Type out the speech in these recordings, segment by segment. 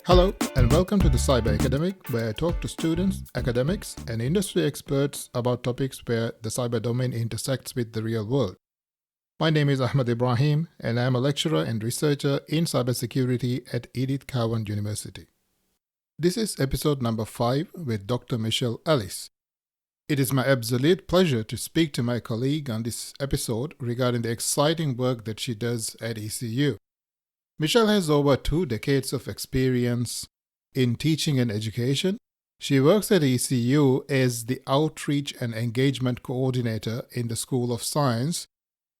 Hello, and welcome to the Cyber Academic, where I talk to students, academics, and industry experts about topics where the cyber domain intersects with the real world. My name is Ahmed Ibrahim, and I am a lecturer and researcher in cybersecurity at Edith Cowan University. This is episode number 5 with Dr. Michelle Ellis. It is my absolute pleasure to speak to my colleague on this episode regarding the exciting work that she does at ECU. Michelle has over 2 decades of experience in teaching and education. She works at ECU as the Outreach and Engagement Co-ordinator in the School of Science,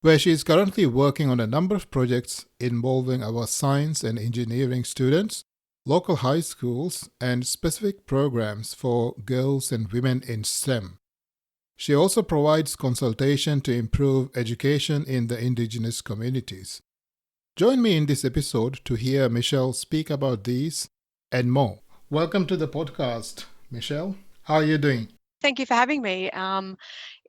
where she is currently working on a number of projects involving our science and engineering students, local high schools, and specific programs for girls and women in STEM. She also provides consultation to improve education in the Indigenous communities. Join me in this episode to hear Michelle speak about these and more. Welcome to the podcast, Michelle. How are you doing? Thank you for having me.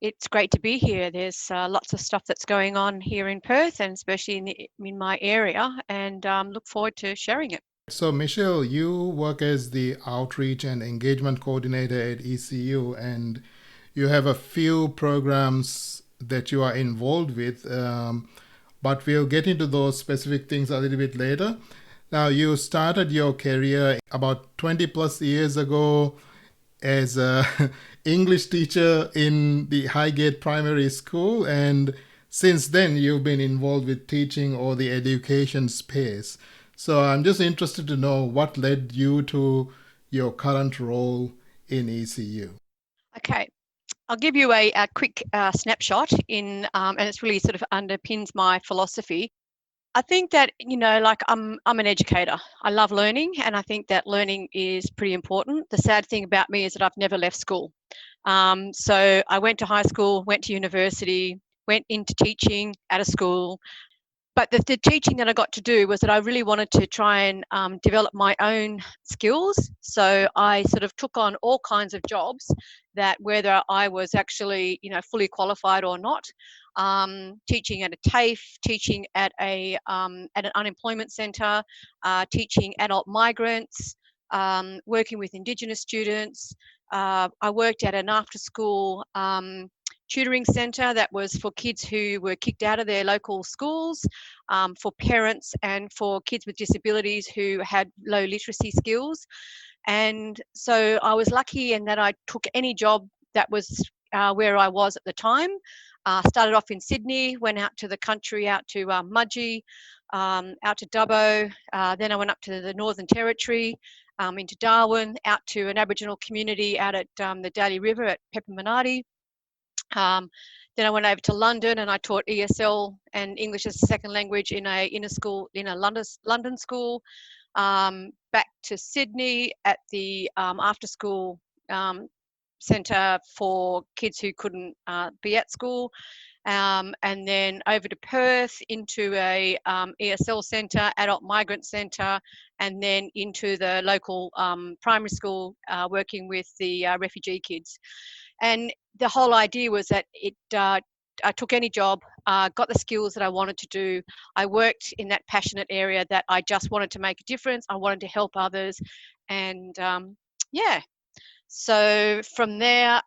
It's great to be here. There's lots of stuff that's going on here in Perth, and especially in my area, and look forward to sharing it. So, Michelle, you work as the Outreach and Engagement Coordinator at ECU, and you have a few programs that you are involved with. But we'll get into those specific things a little bit later. Now, you started your career about 20 plus years ago as an English teacher in the Highgate Primary School, and since then you've been involved with teaching or the education space. So I'm just interested to know what led you to your current role in ECU. Okay. I'll give you a quick snapshot and it's really sort of underpins my philosophy. I think that, I'm an educator. I love learning, and I think that learning is pretty important. The sad thing about me is that I've never left school. So I went to high school, went to university, went into teaching at a school. But the teaching that I got to do was that I really wanted to try and develop my own skills. So I sort of took on all kinds of jobs that, whether I was actually, fully qualified or not, teaching at a TAFE, teaching at an unemployment centre, teaching adult migrants, working with Indigenous students. I worked at an after-school tutoring centre that was for kids who were kicked out of their local schools, for parents and for kids with disabilities who had low literacy skills. And so I was lucky in that I took any job that was where I was at the time. Started off in Sydney, went out to the country, out to Mudgee, out to Dubbo. Then I went up to the Northern Territory, into Darwin, out to an Aboriginal community out at the Daly River at Pepperminati. Then I went over to London and I taught ESL and English as a second language in a London school. Back to Sydney at the after school centre for kids who couldn't be at school. And then over to Perth into a ESL centre, adult migrant centre, and then into the local primary school working with the refugee kids. And the whole idea was that I took any job, got the skills that I wanted to do. I worked in that passionate area that I just wanted to make a difference. I wanted to help others. And so from there,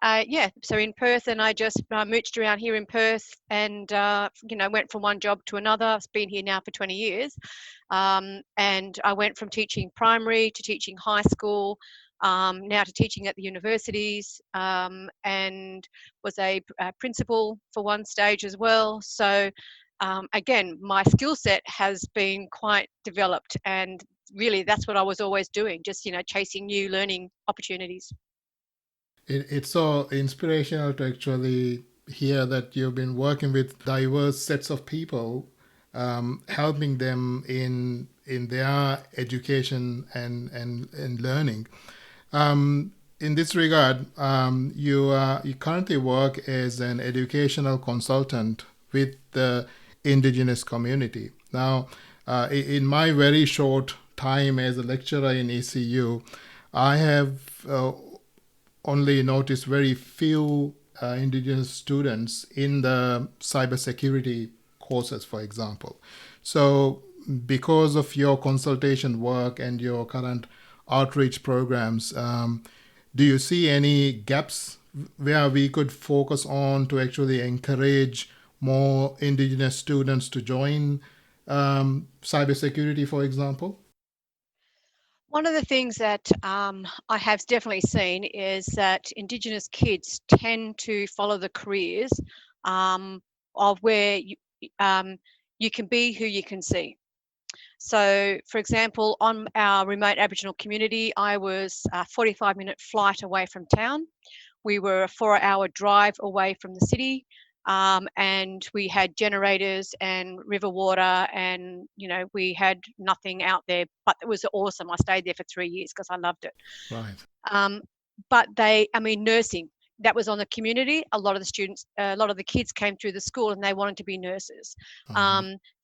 so in Perth, and I just mooched around here in Perth and, went from one job to another. I've been here now for 20 years. And I went from teaching primary to teaching high school, now to teaching at the universities, and was a principal for one stage as well. So again, my skill set has been quite developed, and really that's what I was always doing, just, chasing new learning opportunities. It's so inspirational to actually hear that you've been working with diverse sets of people, helping them in their education and learning. In this regard, you currently work as an educational consultant with the Indigenous community. Now, in my very short time as a lecturer in ECU, I have only noticed very few Indigenous students in the cybersecurity courses, for example. So because of your consultation work and your current outreach programs. Do you see any gaps where we could focus on to actually encourage more Indigenous students to join cybersecurity, for example? One of the things that I have definitely seen is that Indigenous kids tend to follow the careers of where you can be who you can see. So, for example, on our remote Aboriginal community, I was a 45-minute flight away from town. We were a 4-hour drive away from the city. And we had generators and river water, and we had nothing out there, but it was awesome. I stayed there for 3 years because I loved it. Right. But nursing, that was on the community. A lot of the kids came through the school and they wanted to be nurses.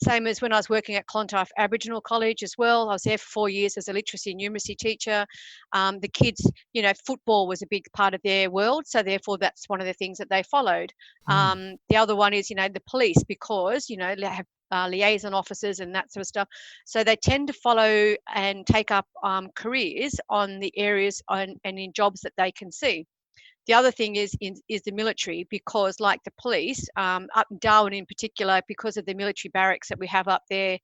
Same as when I was working at Clontarf Aboriginal College as well. I was there for 4 years as a literacy and numeracy teacher. The kids, football was a big part of their world, so therefore that's one of the things that they followed. The other one is, the police, because, they have liaison officers and that sort of stuff. So they tend to follow and take up careers on the areas and in jobs that they can see. The other thing is the military, because like the police, up in Darwin in particular, because of the military barracks that we have up there,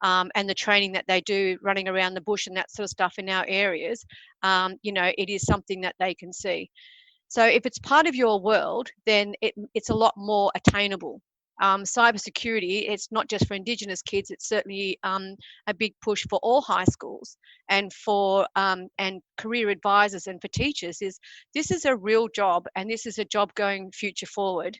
and the training that they do running around the bush and that sort of stuff in our areas, it is something that they can see. So if it's part of your world, then it's a lot more attainable. Cybersecurity, it's not just for Indigenous kids, it's certainly a big push for all high schools and for and career advisors and for teachers. This is a real job, and this is a job going future forward.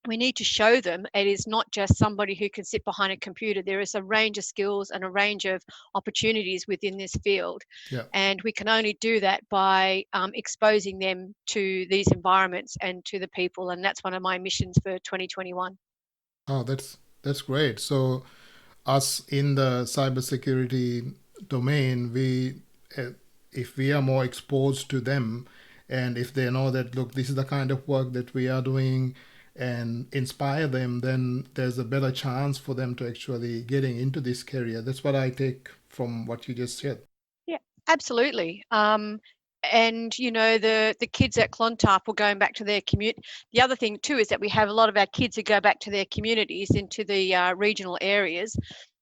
We need to show them it is not just somebody who can sit behind a computer. There is a range of skills and a range of opportunities within this field. Yeah. And we can only do that by exposing them to these environments and to the people. And that's one of my missions for 2021. Oh, that's great. So us in the cybersecurity domain, if we are more exposed to them, and if they know that, look, this is the kind of work that we are doing, and inspire them, then there's a better chance for them to actually getting into this career. That's what I take from what you just said. Yeah, absolutely. And the kids at Clontarf were going back to their community. The other thing too is that we have a lot of our kids who go back to their communities, into the regional areas,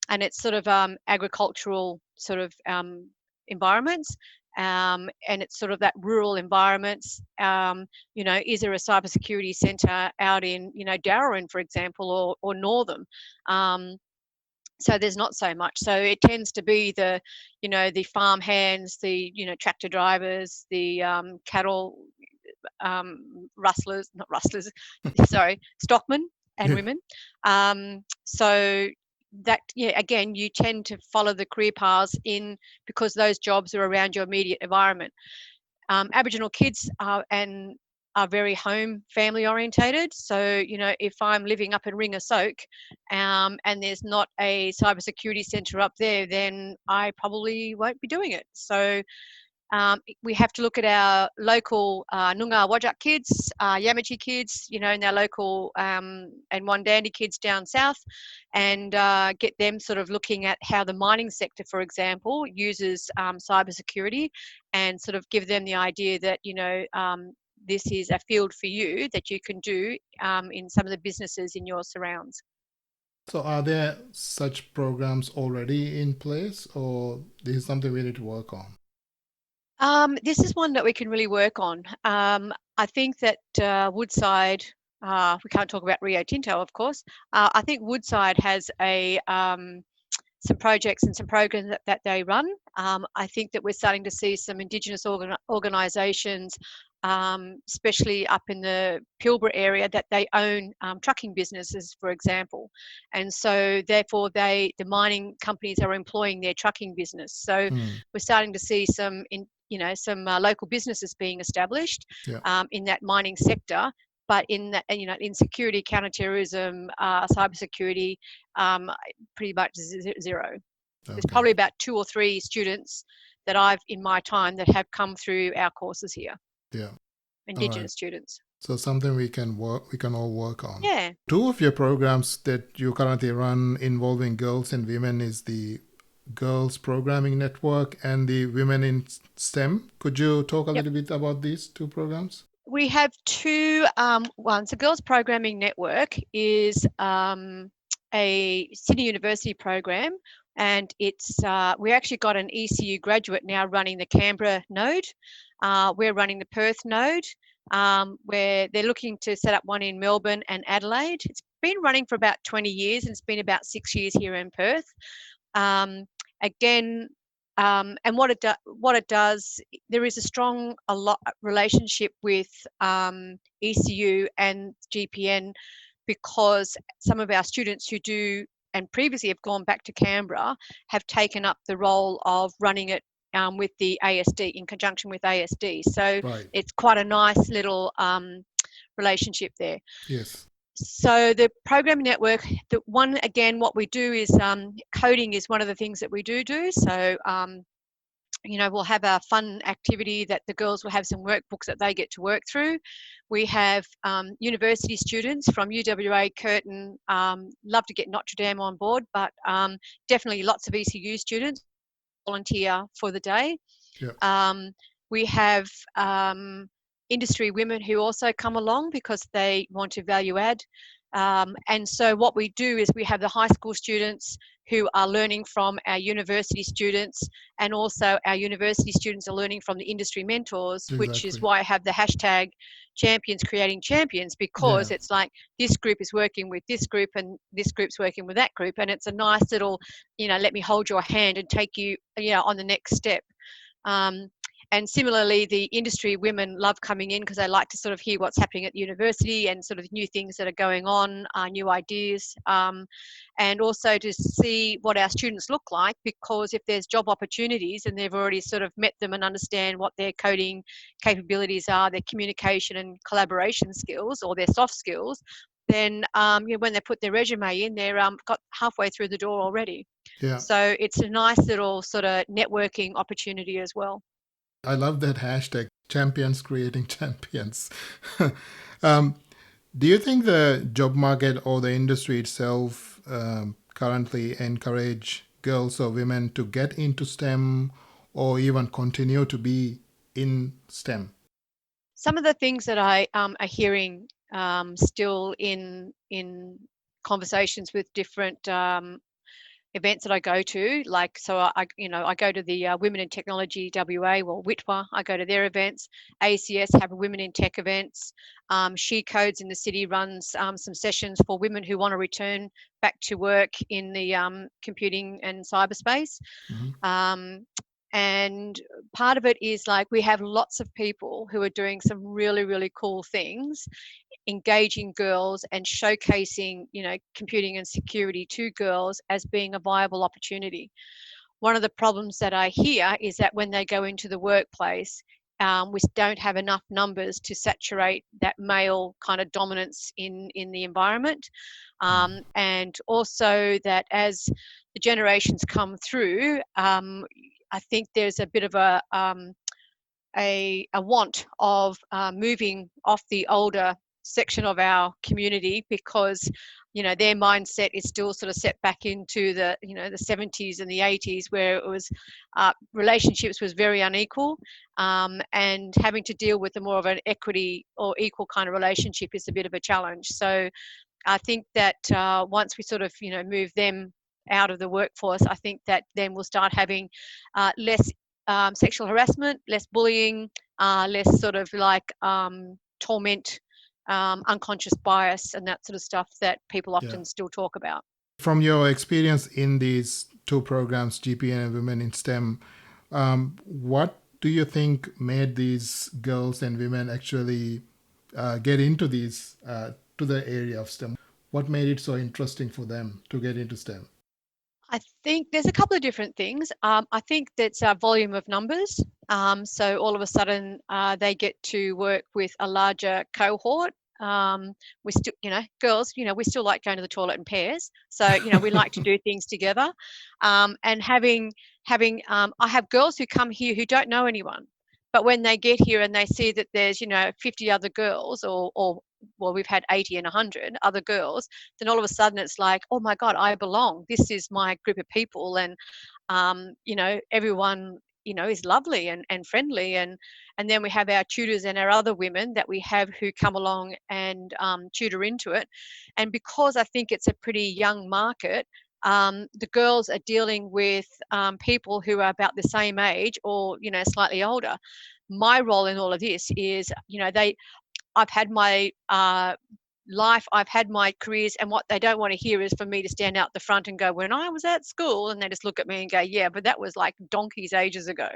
and it's sort of agricultural sort of environments. And it's sort of that rural environments. Is there a cybersecurity centre out in, Darwin, for example, or Northam? So there's not so much. So it tends to be the farm hands, the tractor drivers, the cattle stockmen and women. So that, again, you tend to follow the career paths because those jobs are around your immediate environment. Aboriginal kids are very home family orientated. So, if I'm living up in Ringasoke, and there's not a cybersecurity centre up there, then I probably won't be doing it. So we have to look at our local Noongar Whadjuk kids, Yamaji kids, and our local and Wandandi kids down south, and get them sort of looking at how the mining sector, for example, uses cybersecurity, and sort of give them the idea that, this is a field for you that you can do in some of the businesses in your surrounds. So are there such programs already in place, or this is something we need to work on? This is one that we can really work on. I think that Woodside, we can't talk about Rio Tinto, of course. I think Woodside has some projects and some programs that they run. I think that we're starting to see some Indigenous organisations, especially up in the Pilbara area, that they own trucking businesses, for example. And so therefore the mining companies are employing their trucking business. So we're starting to see some local businesses being established in that mining sector. But in that, in security, counterterrorism, cybersecurity, pretty much zero. Okay. There's probably about 2 or 3 students that I've, in my time, that have come through our courses here. Yeah. Indigenous students. So something we can all work on. Yeah. 2 of your programs that you currently run involving girls and women is the Girls Programming Network and the Women in STEM. Could you talk a Yep. little bit about these two programs? We have two ones. The Girls Programming Network is a Sydney University program, and it's we actually got an ECU graduate now running the Canberra node. We're running the Perth node, where they're looking to set up one in Melbourne and Adelaide. It's been running for about 20 years, and it's been about 6 years here in Perth. Again, and what it does, there is a strong relationship with ECU and GPN, because some of our students who do and previously have gone back to Canberra have taken up the role of running it with the ASD, in conjunction with ASD. So Right. it's quite a nice little relationship there. Yes. So the programming network, the one, again, what we do is coding is one of the things that we do. So we'll have a fun activity that the girls will have some workbooks that they get to work through. We have university students from UWA, Curtin, love to get Notre Dame on board, but definitely lots of ECU students volunteer for the day. Yeah. We have industry women who also come along because they want to value add. And so what we do is we have the high school students who are learning from our university students, and also our university students are learning from the industry mentors, which is Exactly. why I have the hashtag champions creating champions, because Yeah. it's like this group is working with this group and this group's working with that group, and it's a nice little, let me hold your hand and take you, on the next step. And similarly, the industry women love coming in because they like to sort of hear what's happening at the university and sort of new things that are going on, new ideas, and also to see what our students look like, because if there's job opportunities and they've already sort of met them and understand what their coding capabilities are, their communication and collaboration skills, or their soft skills, then when they put their resume in, they're got halfway through the door already. Yeah. So it's a nice little sort of networking opportunity as well. I love that hashtag, champions creating champions. um, do you think the job market or the industry itself currently encourage girls or women to get into STEM or even continue to be in STEM? Some of the things that I are hearing still in conversations with different events that I go to, like, so I go to the Women in Technology WA, well, WITWA, I go to their events. ACS have Women in Tech events. She Codes in the city runs some sessions for women who want to return back to work in the computing and cyberspace. Mm-hmm. And part of it is like we have lots of people who are doing some really, really cool things, engaging girls and showcasing, computing and security to girls as being a viable opportunity. One of the problems that I hear is that when they go into the workplace, we don't have enough numbers to saturate that male kind of dominance in the environment. And also that as the generations come through, I think there's a bit of a want of moving off the older section of our community, because their mindset is still sort of set back into the the 70s and the 80s, where it was relationships was very unequal, and having to deal with a more of an equity or equal kind of relationship is a bit of a challenge. So I think that once we sort of move them out of the workforce, I think that then we'll start having less sexual harassment, less bullying, less sort of like torment, unconscious bias, and that sort of stuff that people Yeah. often still talk about. From your experience in these two programs, GPN and Women in STEM, what do you think made these girls and women actually get into these to the area of STEM? What made it so interesting for them to get into STEM? I think there's a couple of different things. I think that's a volume of numbers. So all of a sudden they get to work with a larger cohort. We still, girls, we still like going to the toilet in pairs. So, we like to do things together. And I have girls who come here who don't know anyone. But when they get here and they see that there's, 50 other girls, or well, we've had 80 and 100 other girls, then all of a sudden it's like, oh my God, I belong. This is my group of people. And everyone is lovely and friendly, and then we have our tutors and our other women that we have who come along and tutor into it. And because I think it's a pretty young market, the girls are dealing with people who are about the same age or slightly older. My role in all of this is, I've had my life, I've had my careers, and what they don't want to hear is for me to stand out the front and go, when I was at school, and they just look at me and go, yeah, but that was like donkeys ages ago.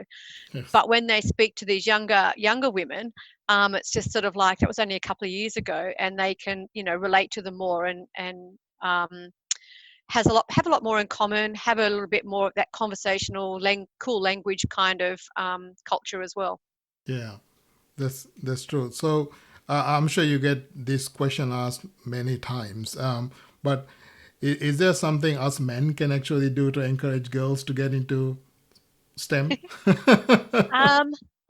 Yes. But when they speak to these younger women, it's just sort of like, that was only a couple of years ago, and they can relate to them more, and have a lot more in common, have a little bit more of that conversational cool language kind of culture as well. Yeah, that's true. So I'm sure you get this question asked many times. But is there something us men can actually do to encourage girls to get into STEM?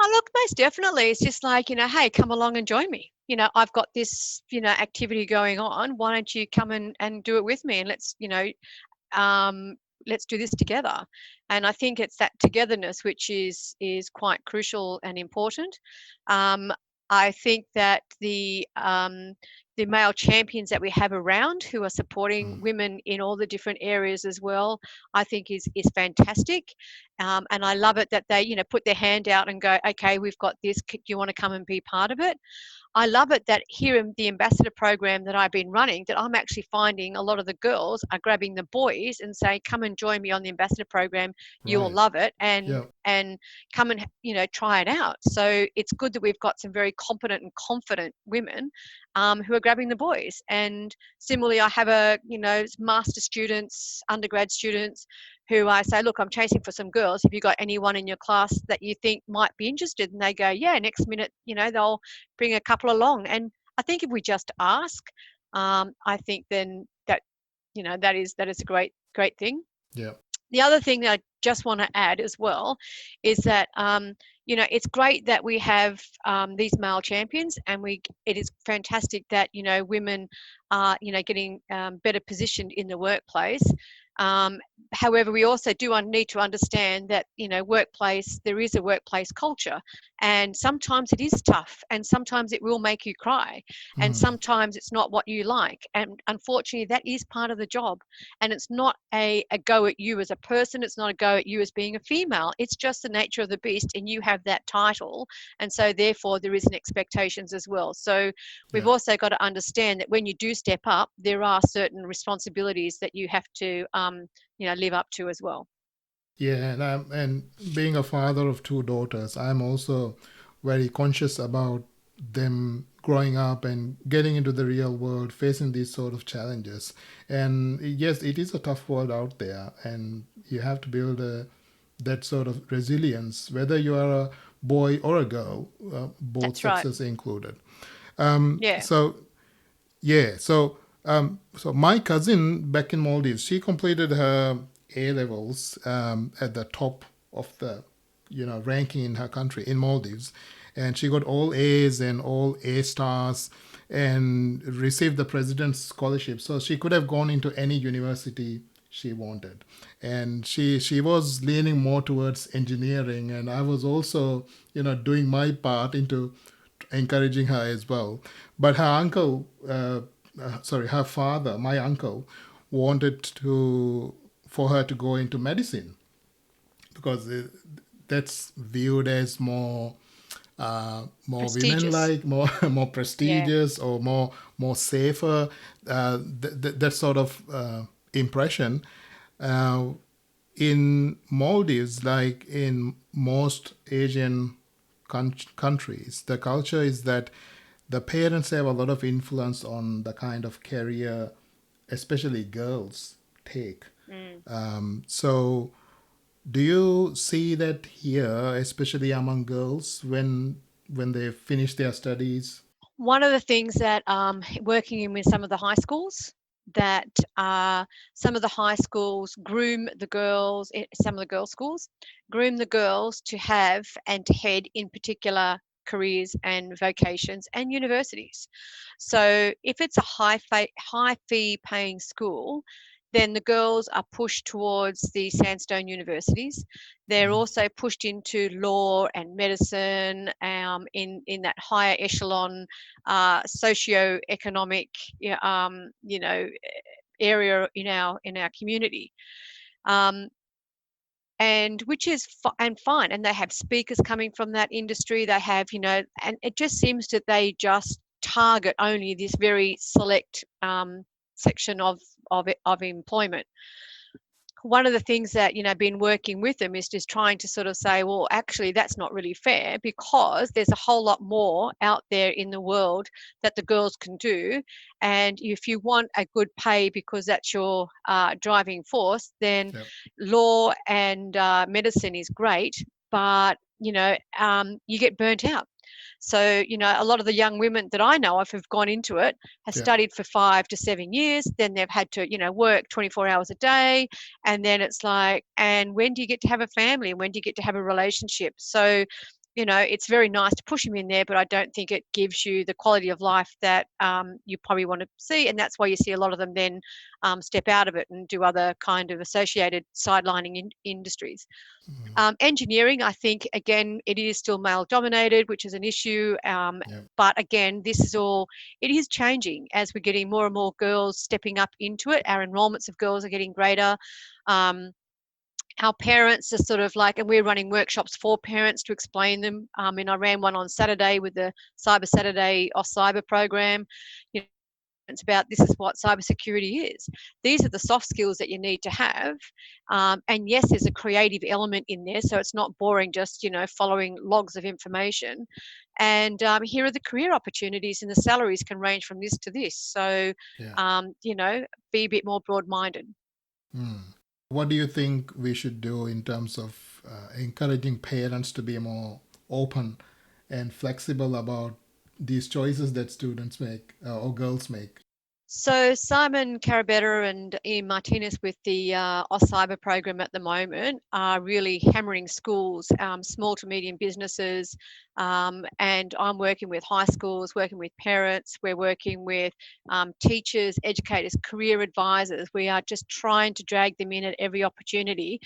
Oh, look, most definitely. It's just like, hey, come along and join me. I've got this, activity going on. Why don't you come and do it with me? And um, let's do this together. And I think it's that togetherness which is quite crucial and important. Um, I think that the male champions that we have around who are supporting women in all the different areas as well, I think is fantastic. And I love it that they put their hand out and go, okay, we've got this. Do you want to come and be part of it? I love it that here in the ambassador program that I've been running, that I'm actually finding a lot of the girls are grabbing the boys and say, come and join me on the ambassador program. You'll Right. love it. And Yeah. come and try it out. So it's good that we've got some very competent and confident women who are grabbing the boys. And similarly, I have master students, undergrad students who I say, look, I'm chasing for some girls. Have you got anyone in your class that you think might be interested? And they go, yeah. Next minute, they'll bring a couple along. And I think if we just ask, I think then that is a great thing. Yeah. The other thing that I just want to add as well is that it's great that we have these male champions, and it is fantastic that women are getting better positioned in the workplace. However, we also do need to understand that there is a workplace culture, and sometimes it is tough, and sometimes it will make you cry, and sometimes it's not what you like, and unfortunately that is part of the job. And it's not a go at you as a person, it's not a go at you as being a female, it's just the nature of the beast, and you have that title, and so therefore there is an expectations as well. So we've Yeah. also got to understand that when you do step up, there are certain responsibilities that you have to live up to as well. Yeah, and being a father of two daughters, I'm also very conscious about them growing up and getting into the real world, facing these sort of challenges. And yes, it is a tough world out there, and you have to build that sort of resilience, whether you are a boy or a girl, both That's right. sexes included. Yeah. So yeah, so my cousin back in Maldives, she completed her A levels at the top of the ranking in her country in Maldives, and she got all A's and all A stars and received the president's scholarship. So she could have gone into any university she wanted, and she was leaning more towards engineering, and I was also doing my part into encouraging her as well. But her uncle, her father, my uncle, wanted for her to go into medicine because that's viewed as more Prestigious. women-like, more more Yeah. prestigious, or more safer. That sort of impression. Uh, in Maldives, like in most Asian countries, the culture is that the parents have a lot of influence on the kind of career, especially girls, take. Mm. So, do you see that here, especially among girls, when they finish their studies? One of the things that working in with some of the high schools, that some of the high schools groom the girls, some of the girls' schools groom the girls to have and to head in particular careers and vocations and universities. So if it's a high fee paying school, then the girls are pushed towards the sandstone universities. They're also pushed into law and medicine, in that higher echelon socio-economic area in our community. And which is fine, and they have speakers coming from that industry. They have, and it just seems that they just target only this very select section of employment. One of the things that, been working with them is just trying to sort of say, well, actually, that's not really fair, because there's a whole lot more out there in the world that the girls can do. And if you want a good pay because that's your driving force, then law and medicine is great, but, you get burnt out. So, a lot of the young women that I know of who've gone into it have studied for 5 to 7 years. Then they've had to, work 24 hours a day. And then it's like, and when do you get to have a family? And when do you get to have a relationship? So, it's very nice to push them in there, but I don't think it gives you the quality of life that you probably want to see. And that's why you see a lot of them then step out of it and do other kind of associated sidelining industries. Engineering, I think, again, it is still male dominated, which is an issue. But again, it is changing as we're getting more and more girls stepping up into it. Our enrollments of girls are getting greater. Our parents are sort of like, and we're running workshops for parents to explain them. And I ran one on Saturday with the Cyber Saturday Off Cyber program. It's about, this is what cybersecurity is. These are the soft skills that you need to have. And yes, there's a creative element in there, so it's not boring just, following logs of information. And here are the career opportunities, and the salaries can range from this to this. So, be a bit more broad-minded. What do you think we should do in terms of encouraging parents to be more open and flexible about these choices that students make or girls make? So Simon Carabetta and Ian Martinez with the Cyber program at the moment are really hammering schools, small to medium businesses, and I'm working with high schools, working with parents, we're working with teachers, educators, career advisors. We are just trying to drag them in at every opportunity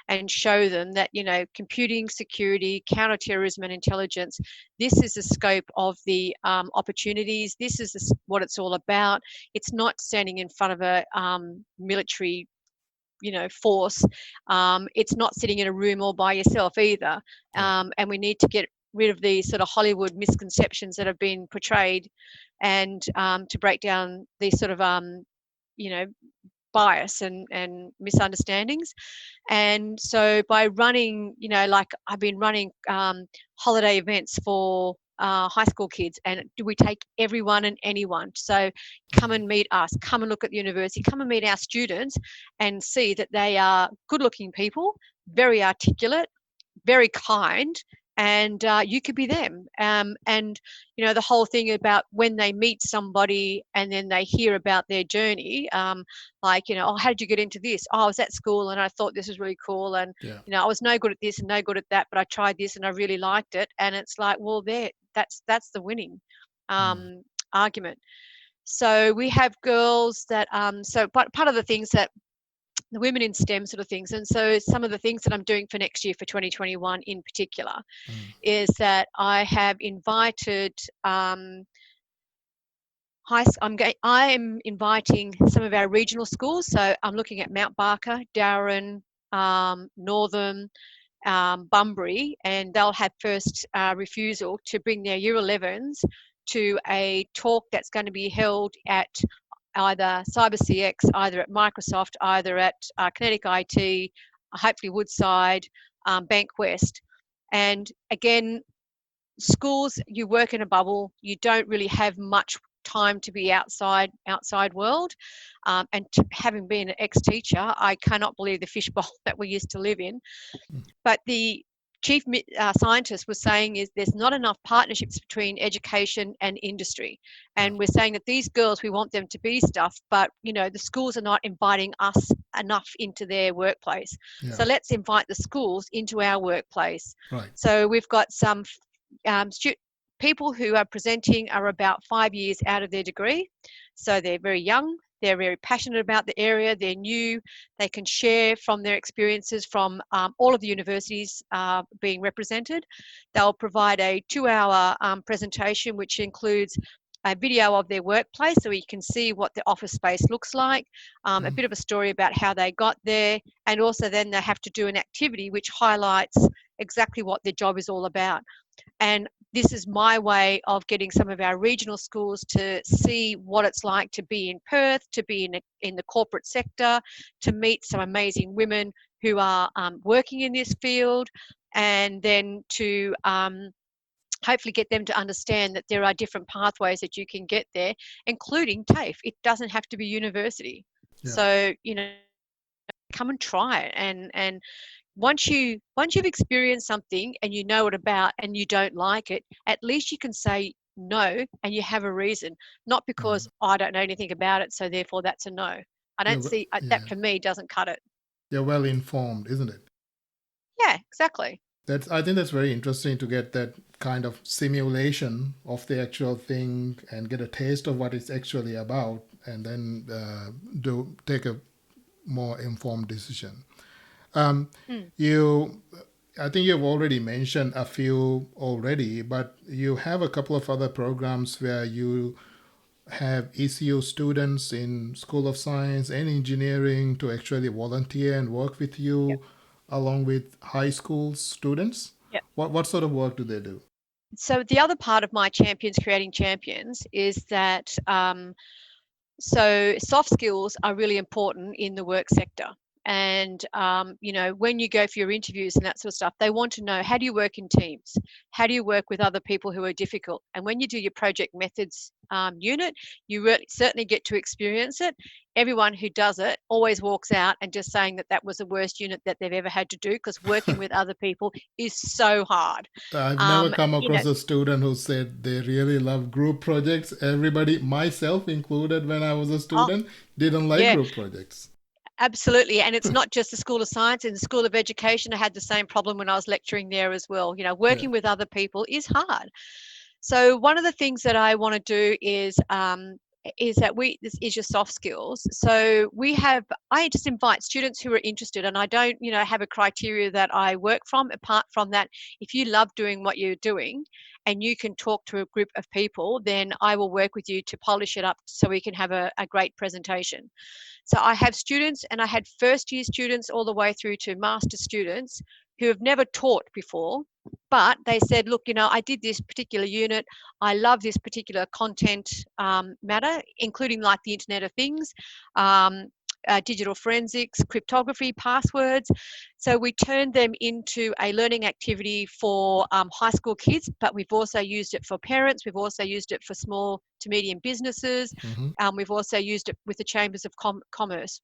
and show them that, computing, security, counterterrorism and intelligence, this is the scope of the opportunities. This is what it's all about. It's not standing in front of a military, force. It's not sitting in a room all by yourself either. And we need to get rid of these sort of Hollywood misconceptions that have been portrayed, and to break down these sort of, bias and misunderstandings. And so by running, like I've been running holiday events for high school kids, and do we take everyone and anyone? So come and meet us, come and look at the university, come and meet our students and see that they are good looking people, very articulate, very kind, and you could be them. And the whole thing about when they meet somebody and then they hear about their journey, like, oh, how did you get into this? Oh, I was at school and I thought this was really cool, and I was no good at this and no good at that, but I tried this and I really liked it. And it's like, well, that's the winning argument. So we have girls that but part of the things that the women in STEM sort of things, and so some of the things that I'm doing for next year, for 2021 in particular, is that I have invited I'm inviting some of our regional schools. So I'm looking at Mount Barker, Darwin, Northern, Bunbury, and they'll have first refusal to bring their Year 11s to a talk that's going to be held at either CyberCX, either at Microsoft, either at Kinetic IT, hopefully Woodside, Bankwest. And again, schools, you work in a bubble, you don't really have much time to be outside world. And having been an ex-teacher, I cannot believe the fishbowl that we used to live in. But the chief scientist was saying is there's not enough partnerships between education and industry. And we're saying that these girls, we want them to be stuff, but the schools are not inviting us enough into their workplace. So let's invite the schools into our workplace. So we've got some people who are presenting are about 5 years out of their degree. So they're very young. they're very passionate about the area, they're new, they can share from their experiences from all of the universities being represented. They'll provide a 2-hour presentation, which includes a video of their workplace so you can see what the office space looks like, a bit of a story about how they got there, and also then they have to do an activity which highlights exactly what their job is all about. And this is my way of getting some of our regional schools to see what it's like to be in Perth, to be in the corporate sector, to meet some amazing women who are working in this field, and then to hopefully get them to understand that there are different pathways that you can get there, including TAFE. It doesn't have to be university. Yeah. So, come and try it. And once you've experienced something and you know it about and you don't like it, at least you can say no and you have a reason, not because I don't know anything about it, so therefore that's a no. I don't see that. For me, doesn't cut it. You're well informed, isn't it? Yeah, exactly. I think that's very interesting to get that kind of simulation of the actual thing and get a taste of what it's actually about, and then take a more informed decision. I think you've already mentioned a few already, but you have a couple of other programs where you have ECU students in School of Science and Engineering to actually volunteer and work with you along with high school students. What sort of work do they do? So the other part of my Champions Creating Champions is that so soft skills are really important in the work sector. And, when you go for your interviews and that sort of stuff, they want to know, how do you work in teams? How do you work with other people who are difficult? And when you do your project methods unit, you certainly get to experience it. Everyone who does it always walks out and just saying that was the worst unit that they've ever had to do, because working with other people is so hard. I've never come across a student who said they really love group projects. Everybody, myself included when I was a student, didn't like group projects. Absolutely. And it's not just the School of Science. In the School of Education, I had the same problem when I was lecturing there as well. Working with other people is hard. So one of the things that I want to do is that this is your soft skills. So I just invite students who are interested, and I don't, have a criteria that I work from. Apart from that, if you love doing what you're doing and you can talk to a group of people, then I will work with you to polish it up so we can have a great presentation. So I have students, and I had first year students all the way through to master students who have never taught before, but they said, look, I did this particular unit. I love this particular content matter, including like the Internet of Things, digital forensics, cryptography, passwords. So we turned them into a learning activity for high school kids, but we've also used it for parents. We've also used it for small to medium businesses. We've also used it with the Chambers of Commerce.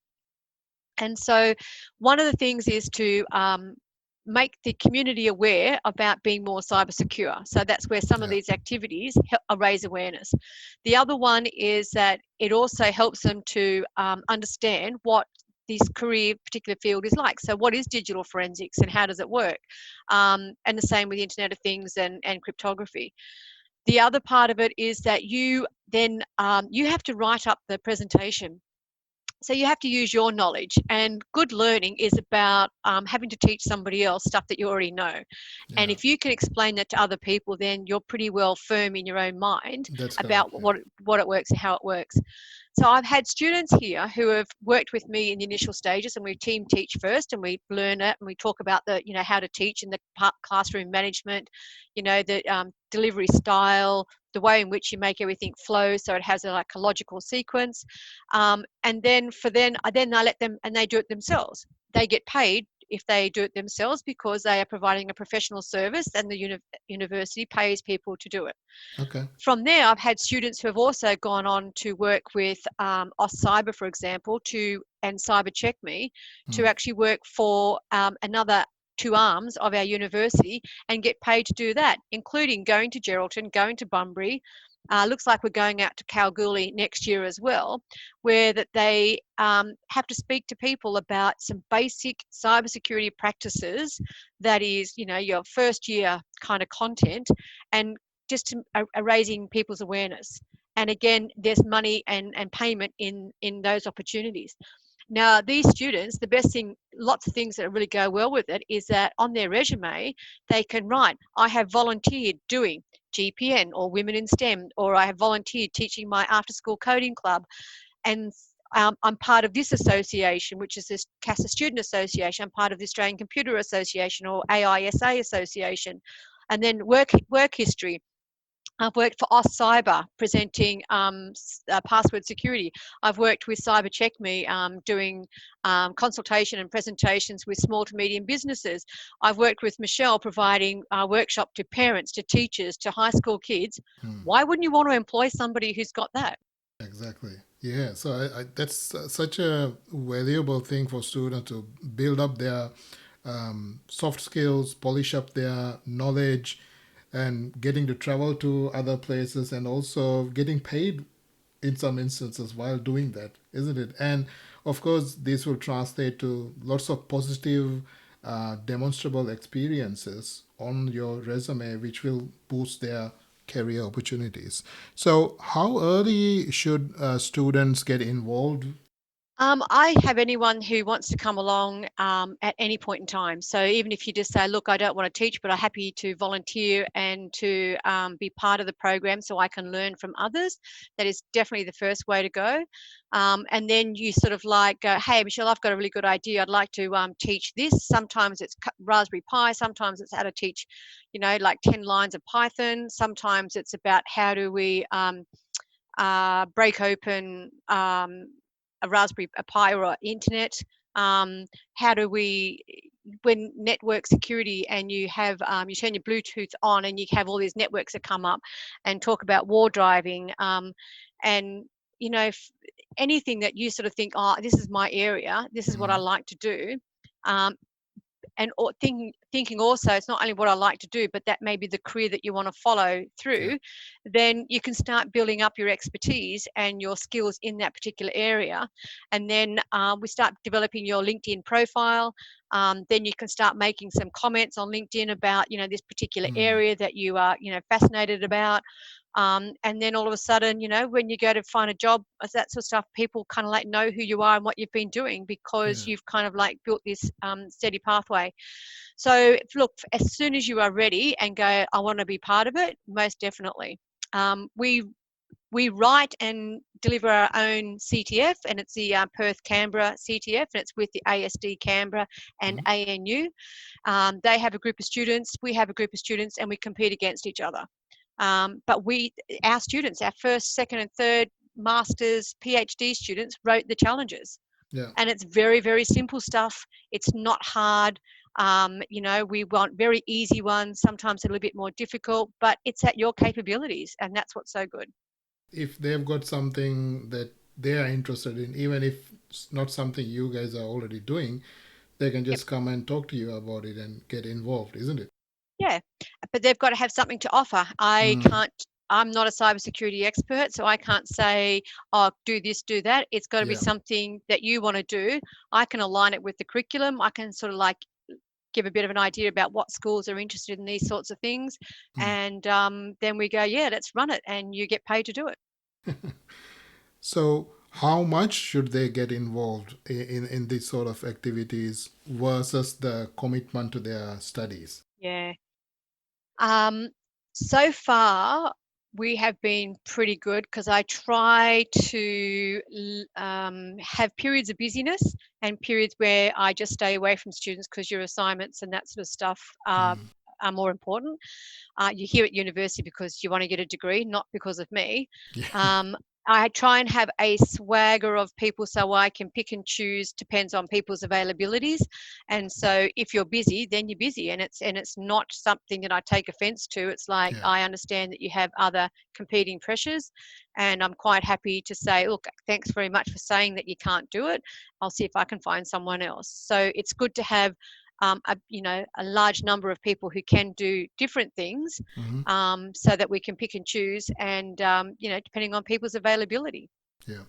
And so one of the things is to make the community aware about being more cyber secure. So that's where some of these activities raise awareness. The other one is that it also helps them to understand what this particular field is like. So what is digital forensics and how does it work? And the same with the Internet of Things and cryptography. The other part of it is that you then you have to write up the presentation. So you have to use your knowledge, and good learning is about having to teach somebody else stuff that you already know. And if you can explain that to other people, then you're pretty well firm in your own mind about what it works and how it works. So I've had students here who have worked with me in the initial stages, and we team teach first, and we learn it, and we talk about the, how to teach and the classroom management, the delivery style, the way in which you make everything flow so it has a logical sequence. And then I let them, and they do it themselves. They get paid if they do it themselves because they are providing a professional service, and the university pays people to do it. Okay. From there, I've had students who have also gone on to work with Cyber, for example, and Cyber Check Me, to actually work for another two arms of our university and get paid to do that, including going to Geraldton, going to Bunbury. Looks like we're going out to Kalgoorlie next year as well, where that they have to speak to people about some basic cybersecurity practices. That is, your first year kind of content, and just raising people's awareness. And again, there's money and payment in those opportunities. Now, these students, the best thing, lots of things that really go well with it is that on their resume, they can write, I have volunteered doing GPN or Women in STEM, or I have volunteered teaching my after school coding club. And I'm part of this association, which is this CASA Student Association. I'm part of the Australian Computer Association or AISA Association. And then work history. I've worked for Aus Cyber presenting password security. I've worked with Cyber Check Me doing consultation and presentations with small to medium businesses. I've worked with Michelle providing a workshop to parents, to teachers, to high school kids. Why wouldn't you want to employ somebody who's got that? Exactly. Yeah. So that's such a valuable thing for students to build up their soft skills, polish up their knowledge, and getting to travel to other places, and also getting paid in some instances while doing that, isn't it? And of course, this will translate to lots of positive, demonstrable experiences on your resume, which will boost their career opportunities. So, how early should students get involved? I have anyone who wants to come along at any point in time. So even if you just say, look, I don't want to teach, but I'm happy to volunteer and to be part of the program so I can learn from others, that is definitely the first way to go. And then you sort of like go, hey, Michelle, I've got a really good idea. I'd like to teach this. Sometimes it's Raspberry Pi. Sometimes it's how to teach, like 10 lines of Python. Sometimes it's about how do we break open a Raspberry Pi or internet. How do we, when network security and you have, you turn your Bluetooth on and you have all these networks that come up and talk about war driving, and anything that you sort of think, oh, this is my area, this is what I like to do. And thinking also, it's not only what I like to do, but that may be the career that you want to follow through, then you can start building up your expertise and your skills in that particular area. And then we start developing your LinkedIn profile. Then you can start making some comments on LinkedIn about, this particular area that you are, fascinated about. And then all of a sudden, when you go to find a job, that sort of stuff, people kind of like know who you are and what you've been doing because you've kind of like built this steady pathway. So look, as soon as you are ready and go, I want to be part of it, most definitely. We write and deliver our own CTF, and it's the Perth Canberra CTF, and it's with the ASD Canberra and ANU. They have a group of students, we have a group of students, and we compete against each other. But our students, our first, second and third masters, PhD students wrote the challenges. Yeah. And it's very, very simple stuff. It's not hard. We want very easy ones, sometimes a little bit more difficult, but it's at your capabilities, and that's what's so good. If they've got something that they are interested in, even if it's not something you guys are already doing, they can just come and talk to you about it and get involved, isn't it? Yeah, but they've got to have something to offer. I'm not a cybersecurity expert, so I can't say, oh, do this, do that. It's got to be something that you want to do. I can align it with the curriculum. I can sort of like give a bit of an idea about what schools are interested in these sorts of things. And then we go, yeah, let's run it, and you get paid to do it. So how much should they get involved in these sort of activities versus the commitment to their studies? Yeah. So far, we have been pretty good because I try to have periods of busyness and periods where I just stay away from students because your assignments and that sort of stuff are more important. You're here at university because you want to get a degree, not because of me. I try and have a swagger of people so I can pick and choose, depends on people's availabilities. And so if you're busy, then you're busy, and it's not something that I take offense to. It's like, I understand that you have other competing pressures, and I'm quite happy to say, look, thanks very much for saying that you can't do it. I'll see if I can find someone else. So it's good to have a large number of people who can do different things, so that we can pick and choose, and depending on people's availability. Yeah,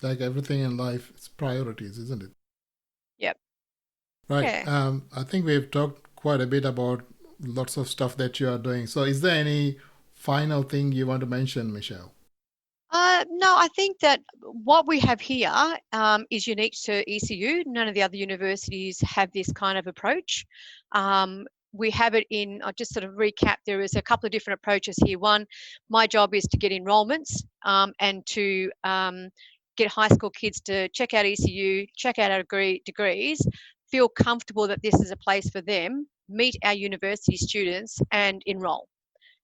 like everything in life, it's priorities, isn't it? Yep. Right. Yeah. I think we've talked quite a bit about lots of stuff that you are doing. So is there any final thing you want to mention, Michelle? No, I think that what we have here is unique to ECU. None of the other universities have this kind of approach. We have it in, I'll just sort of recap, there is a couple of different approaches here. One, my job is to get enrolments and to get high school kids to check out ECU, check out our degrees, feel comfortable that this is a place for them, meet our university students and enroll.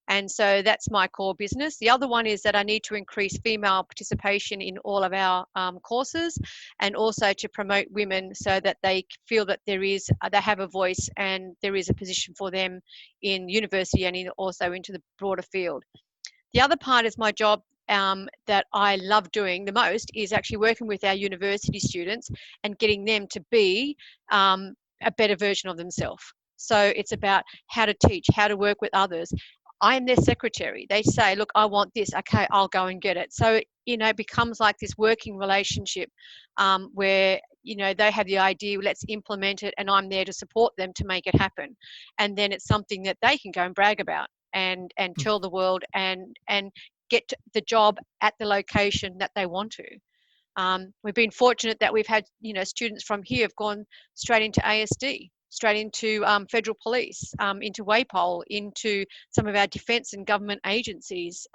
And so that's my core business. The other one is that I need to increase female participation in all of our courses, and also to promote women so that they feel that they have a voice and there is a position for them in university and also into the broader field. The other part is my job that I love doing the most is actually working with our university students and getting them to be a better version of themselves. So it's about how to teach, how to work with others. I am their secretary. They say, look, I want this. Okay, I'll go and get it. So, it becomes like this working relationship where, they have the idea, let's implement it, and I'm there to support them to make it happen. And then it's something that they can go and brag about and tell the world and get the job at the location that they want to. We've been fortunate that we've had, students from here have gone straight into ASD, straight into federal police, into WAPOL, into some of our defence and government agencies,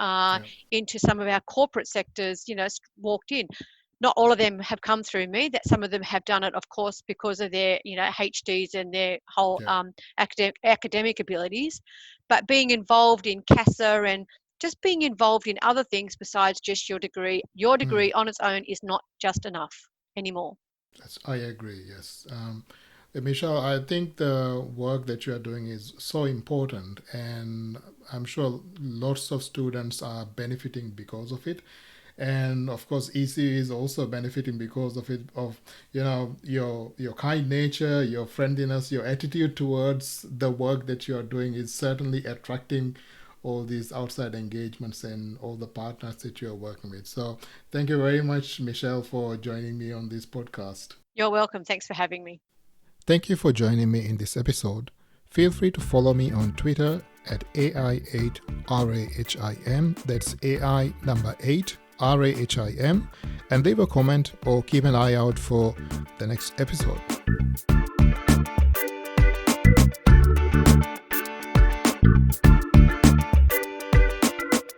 into some of our corporate sectors, walked in. Not all of them have come through me. That some of them have done it, of course, because of their, HDs and their whole academic abilities. But being involved in CASA and just being involved in other things besides just your degree on its own is not just enough anymore. I agree, yes. Michelle, I think the work that you are doing is so important, and I'm sure lots of students are benefiting because of it. And of course, ECU is also benefiting because of it, your kind nature, your friendliness, your attitude towards the work that you are doing is certainly attracting all these outside engagements and all the partners that you are working with. So thank you very much, Michelle, for joining me on this podcast. You're welcome. Thanks for having me. Thank you for joining me in this episode. Feel free to follow me on Twitter at AI8RAHIM, that's AI number 8, RAHIM, and leave a comment or keep an eye out for the next episode.